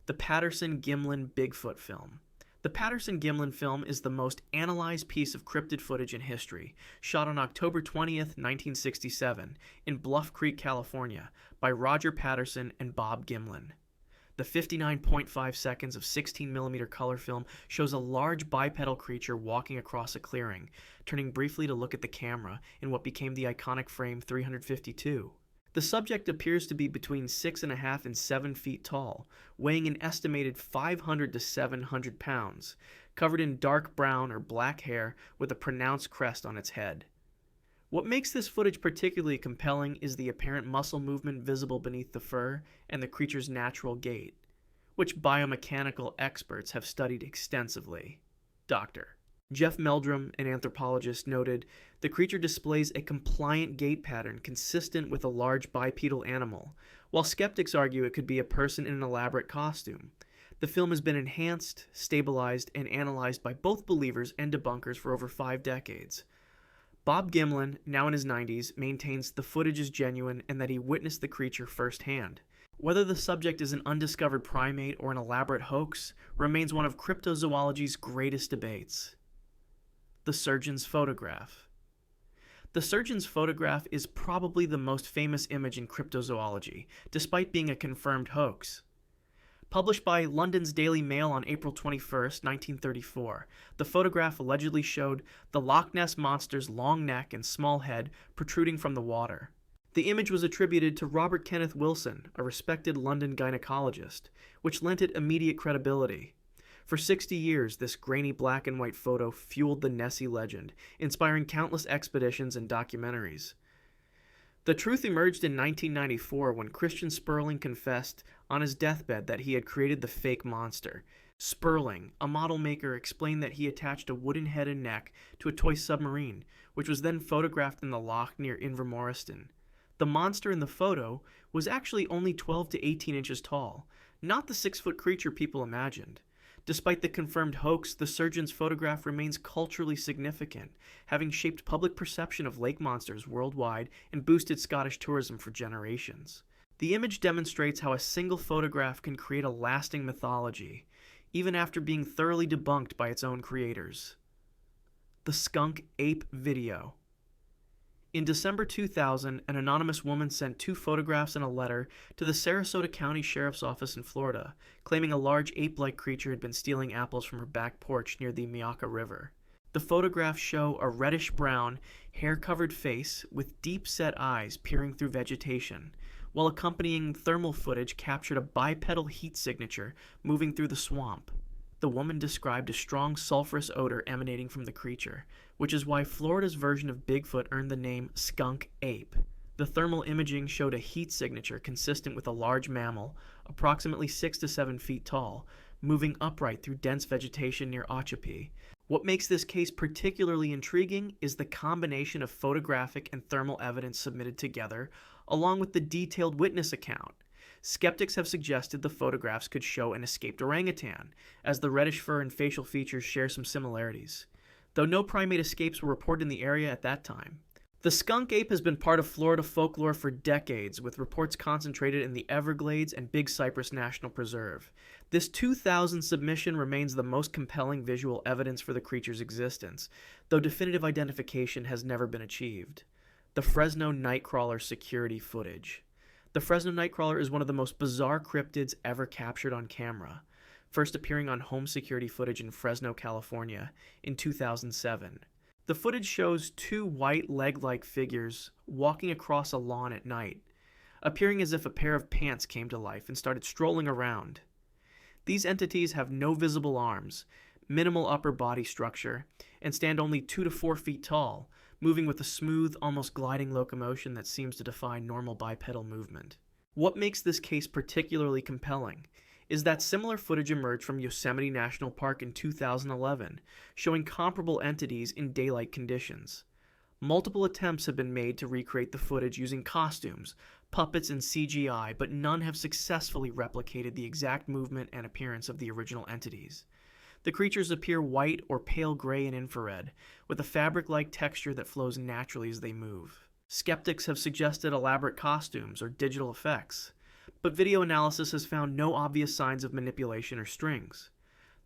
The Patterson-Gimlin Bigfoot film. The Patterson-Gimlin film is the most analyzed piece of cryptid footage in history, shot on October 20th, 1967, in Bluff Creek, California, by Roger Patterson and Bob Gimlin. The 59.5 seconds of 16mm color film shows a large bipedal creature walking across a clearing, turning briefly to look at the camera in what became the iconic frame 352. The subject appears to be between 6.5 and 7 feet tall, weighing an estimated 500 to 700 pounds, covered in dark brown or black hair with a pronounced crest on its head. What makes this footage particularly compelling is the apparent muscle movement visible beneath the fur and the creature's natural gait, which biomechanical experts have studied extensively. Dr. Jeff Meldrum, an anthropologist, noted, "The creature displays a compliant gait pattern consistent with a large bipedal animal, while skeptics argue it could be a person in an elaborate costume. The film has been enhanced, stabilized, and analyzed by both believers and debunkers for over 5 decades. Bob Gimlin, now in his 90s, maintains the footage is genuine and that he witnessed the creature firsthand. Whether the subject is an undiscovered primate or an elaborate hoax remains one of cryptozoology's greatest debates." The surgeon's photograph. The surgeon's photograph is probably the most famous image in cryptozoology, despite being a confirmed hoax. Published by London's Daily Mail on April 21, 1934, the photograph allegedly showed the Loch Ness Monster's long neck and small head protruding from the water. The image was attributed to Robert Kenneth Wilson, a respected London gynecologist, which lent it immediate credibility. For 60 years, this grainy black and white photo fueled the Nessie legend, inspiring countless expeditions and documentaries. The truth emerged in 1994 when Christian Sperling confessed on his deathbed that he had created the fake monster. Sperling, a model maker, explained that he attached a wooden head and neck to a toy submarine, which was then photographed in the loch near Invermoriston. The monster in the photo was actually only 12 to 18 inches tall, not the 6-foot creature people imagined. Despite the confirmed hoax, the surgeon's photograph remains culturally significant, having shaped public perception of lake monsters worldwide and boosted Scottish tourism for generations. The image demonstrates how a single photograph can create a lasting mythology, even after being thoroughly debunked by its own creators. The skunk ape video. In December 2000, an anonymous woman sent 2 photographs and a letter to the Sarasota County Sheriff's Office in Florida, claiming a large ape-like creature had been stealing apples from her back porch near the Miaka River. The photographs show a reddish-brown, hair-covered face with deep-set eyes peering through vegetation, while accompanying thermal footage captured a bipedal heat signature moving through the swamp. The woman described a strong sulfurous odor emanating from the creature, which is why Florida's version of Bigfoot earned the name skunk ape. The thermal imaging showed a heat signature consistent with a large mammal, approximately 6 to 7 feet tall, moving upright through dense vegetation near Ochapi. What makes this case particularly intriguing is the combination of photographic and thermal evidence submitted together, along with the detailed witness account. Skeptics have suggested the photographs could show an escaped orangutan, as the reddish fur and facial features share some similarities, though no primate escapes were reported in the area at that time. The skunk ape has been part of Florida folklore for decades, with reports concentrated in the Everglades and Big Cypress National Preserve. This 2000 submission remains the most compelling visual evidence for the creature's existence, though definitive identification has never been achieved. The Fresno Nightcrawler security footage. The Fresno Nightcrawler is one of the most bizarre cryptids ever captured on camera, first appearing on home security footage in Fresno, California, in 2007. The footage shows 2 white leg-like figures walking across a lawn at night, appearing as if a pair of pants came to life and started strolling around. These entities have no visible arms, minimal upper body structure, and stand only 2 to 4 feet tall, moving with a smooth, almost gliding locomotion that seems to defy normal bipedal movement. What makes this case particularly compelling is that similar footage emerged from Yosemite National Park in 2011, showing comparable entities in daylight conditions. Multiple attempts have been made to recreate the footage using costumes, puppets, and CGI, but none have successfully replicated the exact movement and appearance of the original entities. The creatures appear white or pale gray in infrared, with a fabric-like texture that flows naturally as they move. Skeptics have suggested elaborate costumes or digital effects, but video analysis has found no obvious signs of manipulation or strings.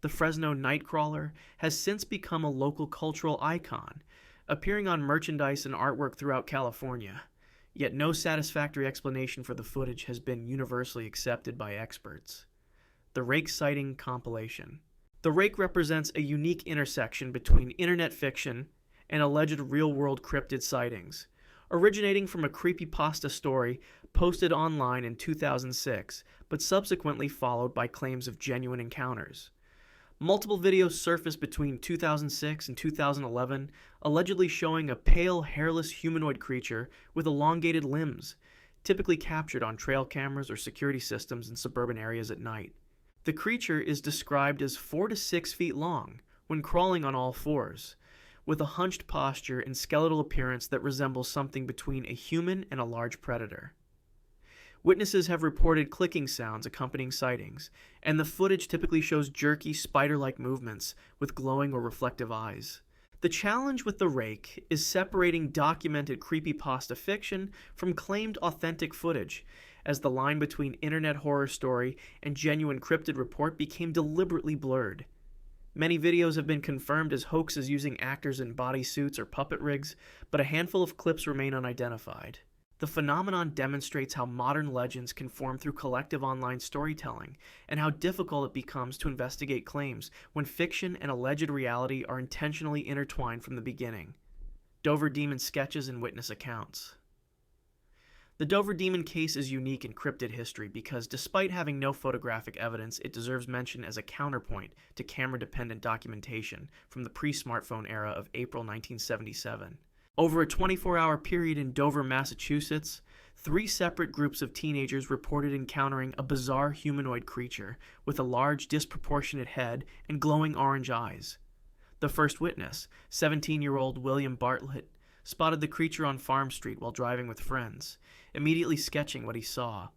The Fresno nightcrawler has since become a local cultural icon, appearing on merchandise and artwork throughout California, yet no satisfactory explanation for the footage has been universally accepted by experts. The Rake Sighting Compilation. The Rake represents a unique intersection between internet fiction and alleged real-world cryptid sightings, originating from a creepypasta story posted online in 2006, but subsequently followed by claims of genuine encounters. Multiple videos surfaced between 2006 and 2011, allegedly showing a pale, hairless humanoid creature with elongated limbs, typically captured on trail cameras or security systems in suburban areas at night. The creature is described as 4 to 6 feet long when crawling on all fours, with a hunched posture and skeletal appearance that resembles something between a human and a large predator. Witnesses have reported clicking sounds accompanying sightings, and the footage typically shows jerky, spider-like movements with glowing or reflective eyes. The challenge with the Rake is separating documented creepypasta fiction from claimed authentic footage, as the line between internet horror story and genuine cryptid report became deliberately blurred. Many videos have been confirmed as hoaxes using actors in bodysuits or puppet rigs, but a handful of clips remain unidentified. The phenomenon demonstrates how modern legends can form through collective online storytelling, and how difficult it becomes to investigate claims when fiction and alleged reality are intentionally intertwined from the beginning. Dover Demon sketches and witness accounts. The Dover Demon case is unique in cryptid history because, despite having no photographic evidence, it deserves mention as a counterpoint to camera-dependent documentation from the pre-smartphone era of April 1977. Over a 24-hour period in Dover, Massachusetts, 3 separate groups of teenagers reported encountering a bizarre humanoid creature with a large, disproportionate head and glowing orange eyes. The first witness, 17-year-old William Bartlett, spotted the creature on Farm Street while driving with friends, immediately sketching what he saw.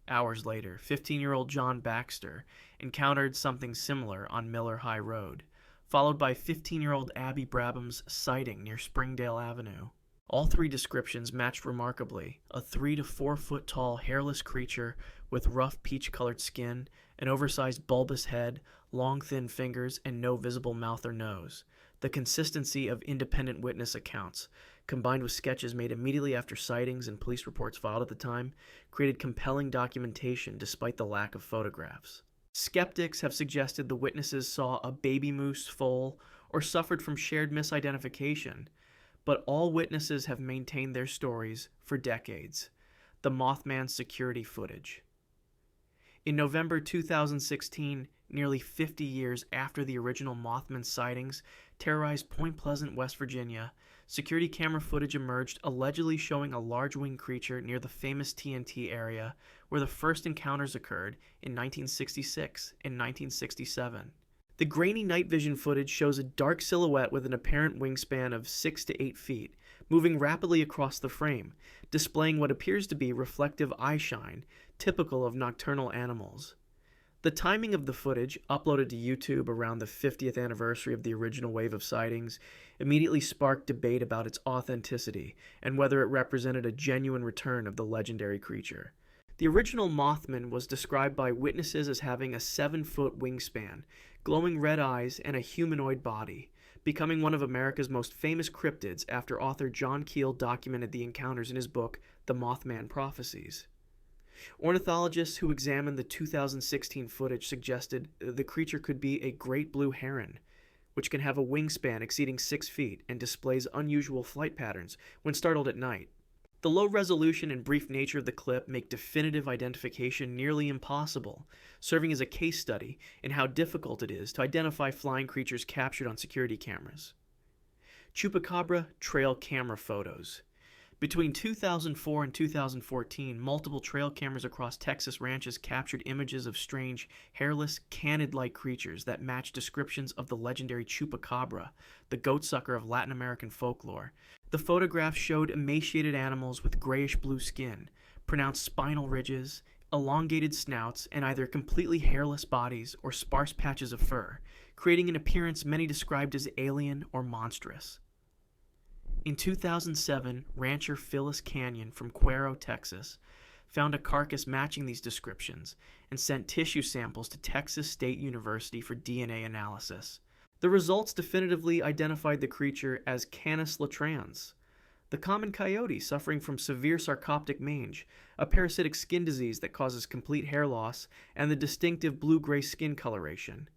Hours later, 15-year-old John Baxter encountered something similar on Miller High Road, followed by 15-year-old Abby Brabham's sighting near Springdale Avenue. All 3 descriptions matched remarkably: a 3 to 4 foot tall hairless creature with rough peach-colored skin, an oversized bulbous head, long thin fingers, and no visible mouth or nose. The consistency of independent witness accounts, combined with sketches made immediately after sightings and police reports filed at the time, created compelling documentation despite the lack of photographs. Skeptics have suggested the witnesses saw a baby moose foal or suffered from shared misidentification, but all witnesses have maintained their stories for decades. The Mothman's security footage. In November 2016, nearly 50 years after the original Mothman sightings terrorized Point Pleasant, West Virginia, security camera footage emerged allegedly showing a large-winged creature near the famous TNT area where the first encounters occurred in 1966 and 1967. The grainy night vision footage shows a dark silhouette with an apparent wingspan of 6 to 8 feet, moving rapidly across the frame, displaying what appears to be reflective eye shine, typical of nocturnal animals. The timing of the footage, uploaded to YouTube around the 50th anniversary of the original wave of sightings, immediately sparked debate about its authenticity and whether it represented a genuine return of the legendary creature. The original Mothman was described by witnesses as having a 7-foot wingspan, glowing red eyes, and a humanoid body, becoming one of America's most famous cryptids after author John Keel documented the encounters in his book, The Mothman Prophecies. Ornithologists who examined the 2016 footage suggested the creature could be a great blue heron, which can have a wingspan exceeding 6 feet and displays unusual flight patterns when startled at night. The low resolution and brief nature of the clip make definitive identification nearly impossible, serving as a case study in how difficult it is to identify flying creatures captured on security cameras. Chupacabra trail camera photos. Between 2004 and 2014, multiple trail cameras across Texas ranches captured images of strange, hairless, canid-like creatures that match descriptions of the legendary Chupacabra, the goatsucker of Latin American folklore. The photographs showed emaciated animals with grayish-blue skin, pronounced spinal ridges, elongated snouts, and either completely hairless bodies or sparse patches of fur, creating an appearance many described as alien or monstrous. In 2007, rancher Phyllis Canyon from Cuero, Texas, found a carcass matching these descriptions and sent tissue samples to Texas State University for DNA analysis. The results definitively identified the creature as Canis latrans, the common coyote suffering from severe sarcoptic mange, a parasitic skin disease that causes complete hair loss and the distinctive blue-gray skin coloration.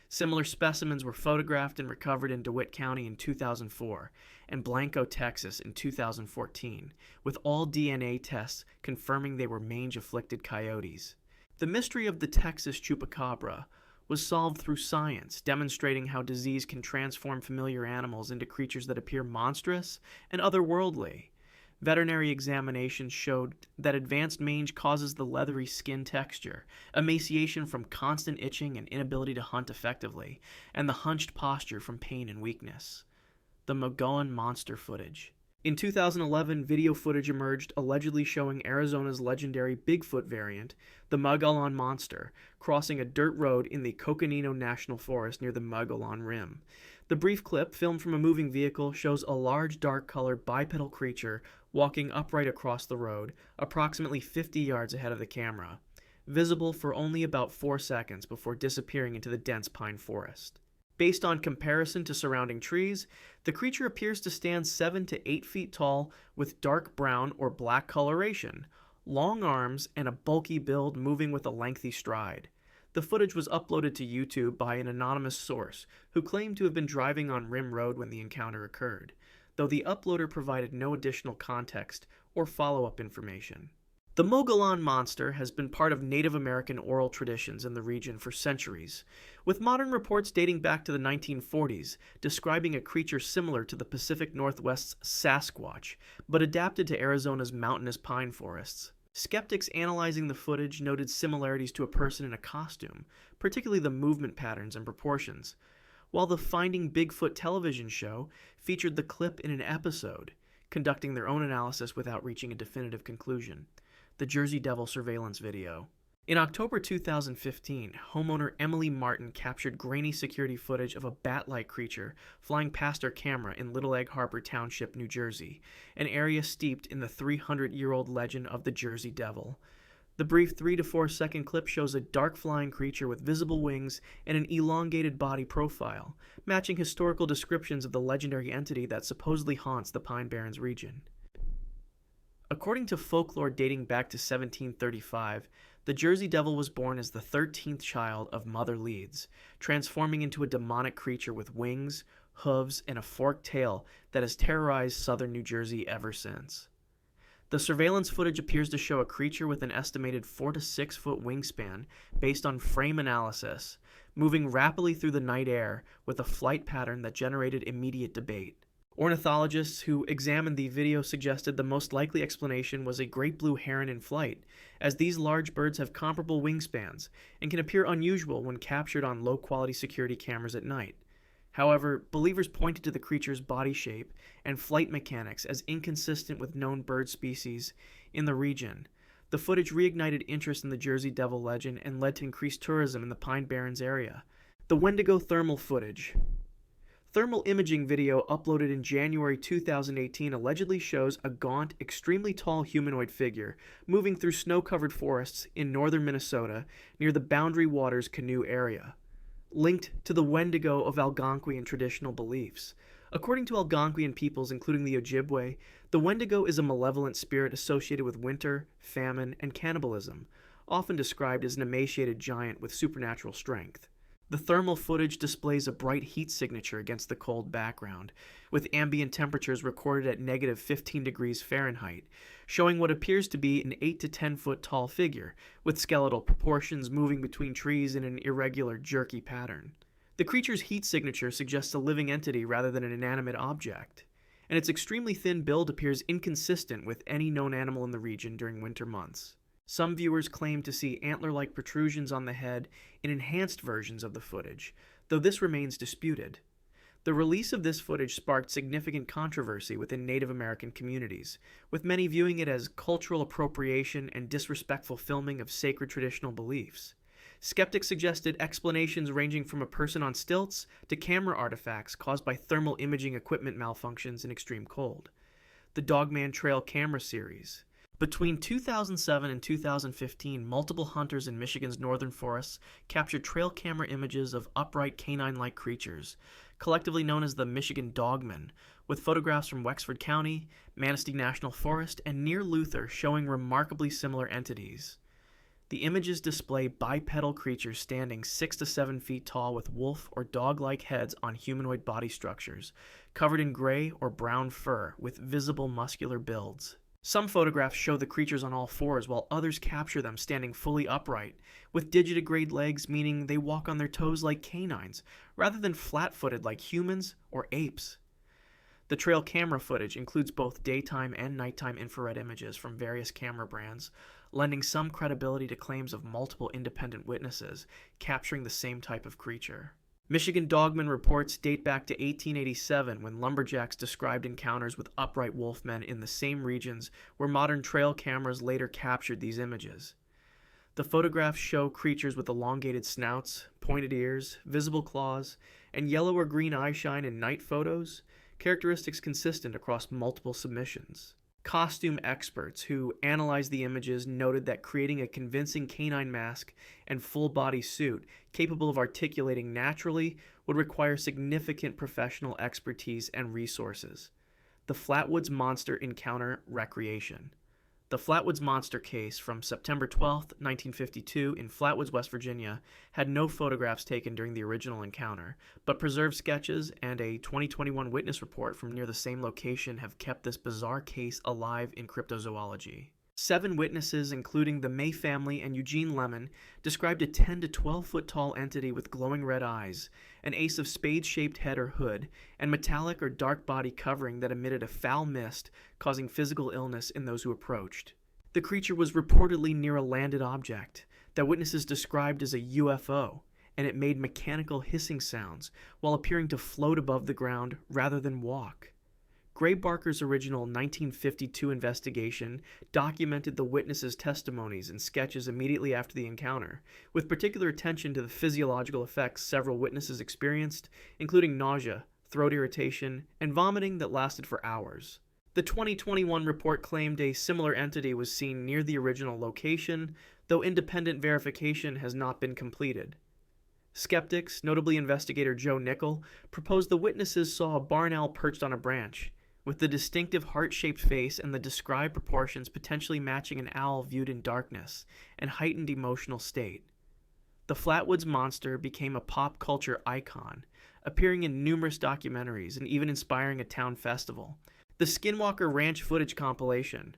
Similar specimens were photographed and recovered in DeWitt County in 2004 and Blanco, Texas in 2014, with all DNA tests confirming they were mange-afflicted coyotes. The mystery of the Texas chupacabra was solved through science, demonstrating how disease can transform familiar animals into creatures that appear monstrous and otherworldly. Veterinary examinations showed that advanced mange causes the leathery skin texture, emaciation from constant itching and inability to hunt effectively, and the hunched posture from pain and weakness. The Mogollon monster footage. In 2011, video footage emerged allegedly showing Arizona's legendary Bigfoot variant, the Mogollon monster, crossing a dirt road in the Coconino National Forest near the Mogollon Rim. The brief clip, filmed from a moving vehicle, shows a large dark-colored bipedal creature walking upright across the road, approximately 50 yards ahead of the camera, visible for only about 4 seconds before disappearing into the dense pine forest. Based on comparison to surrounding trees, the creature appears to stand 7 to 8 feet tall with dark brown or black coloration, long arms, and a bulky build moving with a lengthy stride. The footage was uploaded to YouTube by an anonymous source who claimed to have been driving on Rim Road when the encounter occurred, though the uploader provided no additional context or follow-up information. The Mogollon monster has been part of Native American oral traditions in the region for centuries, with modern reports dating back to the 1940s describing a creature similar to the Pacific Northwest's Sasquatch, but adapted to Arizona's mountainous pine forests. Skeptics analyzing the footage noted similarities to a person in a costume, particularly the movement patterns and proportions, while the Finding Bigfoot television show featured the clip in an episode, conducting their own analysis without reaching a definitive conclusion. The Jersey Devil surveillance video. In October 2015, homeowner Emily Martin captured grainy security footage of a bat-like creature flying past her camera in Little Egg Harbor Township, New Jersey, an area steeped in the 300-year-old legend of the Jersey Devil. The brief 3 to 4 second clip shows a dark flying creature with visible wings and an elongated body profile, matching historical descriptions of the legendary entity that supposedly haunts the Pine Barrens region. According to folklore dating back to 1735, the Jersey Devil was born as the 13th child of Mother Leeds, transforming into a demonic creature with wings, hooves, and a forked tail that has terrorized southern New Jersey ever since. The surveillance footage appears to show a creature with an estimated 4 to 6 foot wingspan based on frame analysis, moving rapidly through the night air with a flight pattern that generated immediate debate. Ornithologists who examined the video suggested the most likely explanation was a great blue heron in flight, as these large birds have comparable wingspans and can appear unusual when captured on low-quality security cameras at night. However, believers pointed to the creature's body shape and flight mechanics as inconsistent with known bird species in the region. The footage reignited interest in the Jersey Devil legend and led to increased tourism in the Pine Barrens area. The Wendigo thermal footage. Thermal imaging video uploaded in January 2018 allegedly shows a gaunt, extremely tall humanoid figure moving through snow-covered forests in northern Minnesota near the Boundary Waters canoe area, linked to the Wendigo of Algonquian traditional beliefs. According to Algonquian peoples, including the Ojibwe, the Wendigo is a malevolent spirit associated with winter, famine, and cannibalism, often described as an emaciated giant with supernatural strength. The thermal footage displays a bright heat signature against the cold background, with ambient temperatures recorded at negative 15 degrees Fahrenheit, showing what appears to be an 8 to 10 foot tall figure, with skeletal proportions moving between trees in an irregular, jerky pattern. The creature's heat signature suggests a living entity rather than an inanimate object, and its extremely thin build appears inconsistent with any known animal in the region during winter months. Some viewers claim to see antler-like protrusions on the head in enhanced versions of the footage, though this remains disputed. The release of this footage sparked significant controversy within Native American communities, with many viewing it as cultural appropriation and disrespectful filming of sacred traditional beliefs. Skeptics suggested explanations ranging from a person on stilts to camera artifacts caused by thermal imaging equipment malfunctions in extreme cold. The Dogman Trail camera series, Between 2007 and 2015, multiple hunters in Michigan's northern forests captured trail camera images of upright canine-like creatures, collectively known as the Michigan Dogmen, with photographs from Wexford County, Manistee National Forest, and near Luther showing remarkably similar entities. The images display bipedal creatures standing 6 to 7 feet tall with wolf or dog-like heads on humanoid body structures, covered in gray or brown fur with visible muscular builds. Some photographs show the creatures on all fours, while others capture them standing fully upright, with digitigrade legs, meaning they walk on their toes like canines, rather than flat-footed like humans or apes. The trail camera footage includes both daytime and nighttime infrared images from various camera brands, lending some credibility to claims of multiple independent witnesses capturing the same type of creature. Michigan Dogman reports date back to 1887, when lumberjacks described encounters with upright wolfmen in the same regions where modern trail cameras later captured these images. The photographs show creatures with elongated snouts, pointed ears, visible claws, and yellow or green eyeshine in night photos, characteristics consistent across multiple submissions. Costume experts who analyzed the images noted that creating a convincing canine mask and full-body suit capable of articulating naturally would require significant professional expertise and resources. The Flatwoods Monster Encounter Recreation. The Flatwoods Monster case from September 12, 1952 in Flatwoods, West Virginia, had no photographs taken during the original encounter, but preserved sketches and a 2021 witness report from near the same location have kept this bizarre case alive in cryptozoology. 7 witnesses, including the May family and Eugene Lemon, described a 10 to 12 foot tall entity with glowing red eyes, an ace of spade-shaped head or hood, and metallic or dark body covering that emitted a foul mist, causing physical illness in those who approached. The creature was reportedly near a landed object that witnesses described as a UFO, and it made mechanical hissing sounds while appearing to float above the ground rather than walk. Gray Barker's original 1952 investigation documented the witnesses' testimonies and sketches immediately after the encounter, with particular attention to the physiological effects several witnesses experienced, including nausea, throat irritation, and vomiting that lasted for hours. The 2021 report claimed a similar entity was seen near the original location, though independent verification has not been completed. Skeptics, notably investigator Joe Nickel, proposed the witnesses saw a barn owl perched on a branch, with the distinctive heart-shaped face and the described proportions potentially matching an owl viewed in darkness and heightened emotional state. The Flatwoods Monster became a pop culture icon, appearing in numerous documentaries and even inspiring a town festival. The Skinwalker Ranch footage compilation.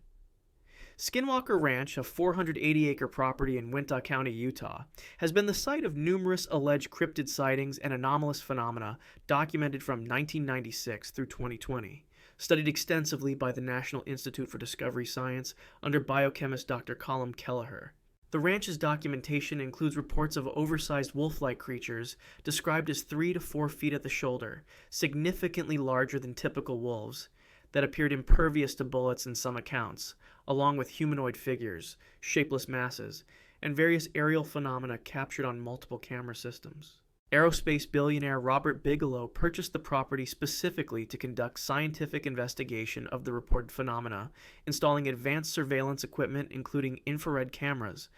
Skinwalker Ranch, a 480-acre property in Wichita County, Utah, has been the site of numerous alleged cryptid sightings and anomalous phenomena documented from 1996 through 2020. Studied extensively by the National Institute for Discovery Science under biochemist Dr. Colm Kelleher. The ranch's documentation includes reports of oversized wolf-like creatures described as 3 to 4 feet at the shoulder, significantly larger than typical wolves, that appeared impervious to bullets in some accounts, along with humanoid figures, shapeless masses, and various aerial phenomena captured on multiple camera systems. Aerospace billionaire Robert Bigelow purchased the property specifically to conduct scientific investigation of the reported phenomena, installing advanced surveillance equipment including infrared cameras,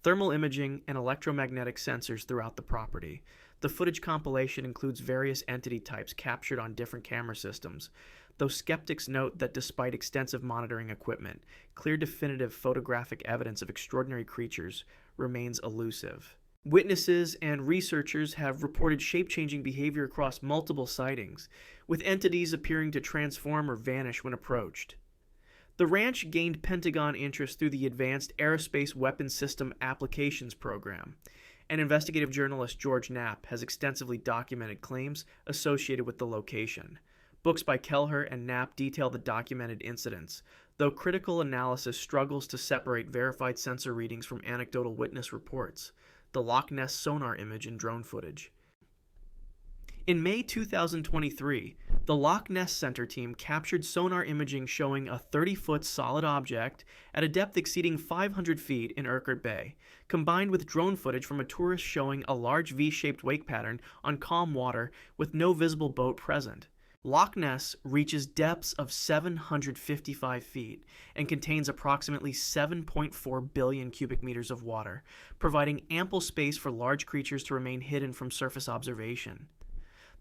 thermal imaging, and electromagnetic sensors throughout the property. The footage compilation includes various entity types captured on different camera systems, though skeptics note that despite extensive monitoring equipment, clear definitive photographic evidence of extraordinary creatures remains elusive. Witnesses and researchers have reported shape-changing behavior across multiple sightings, with entities appearing to transform or vanish when approached. The ranch gained Pentagon interest through the Advanced Aerospace Weapons System Applications Program, and investigative journalist George Knapp has extensively documented claims associated with the location. Books by Kelleher and Knapp detail the documented incidents, though critical analysis struggles to separate verified sensor readings from anecdotal witness reports. The Loch Ness sonar image and drone footage. In May 2023, the Loch Ness Center team captured sonar imaging showing a 30-foot solid object at a depth exceeding 500 feet in Urquhart Bay, combined with drone footage from a tourist showing a large V-shaped wake pattern on calm water with no visible boat present. Loch Ness reaches depths of 755 feet and contains approximately 7.4 billion cubic meters of water, providing ample space for large creatures to remain hidden from surface observation.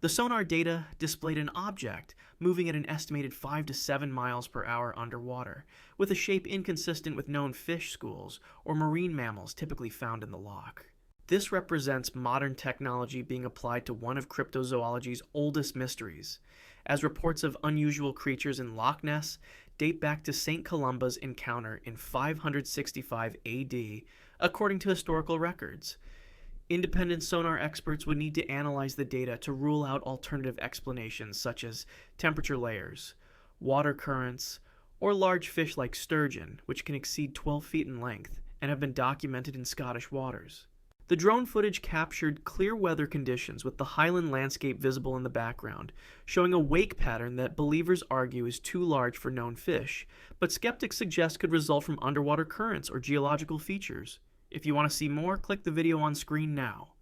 The sonar data displayed an object moving at an estimated 5 to 7 miles per hour underwater, with a shape inconsistent with known fish schools or marine mammals typically found in the loch. This represents modern technology being applied to one of cryptozoology's oldest mysteries, as reports of unusual creatures in Loch Ness date back to St. Columba's encounter in 565 AD, according to historical records. Independent sonar experts would need to analyze the data to rule out alternative explanations such as temperature layers, water currents, or large fish like sturgeon, which can exceed 12 feet in length and have been documented in Scottish waters. The drone footage captured clear weather conditions with the highland landscape visible in the background, showing a wake pattern that believers argue is too large for known fish, but skeptics suggest could result from underwater currents or geological features. If you want to see more, click the video on screen now.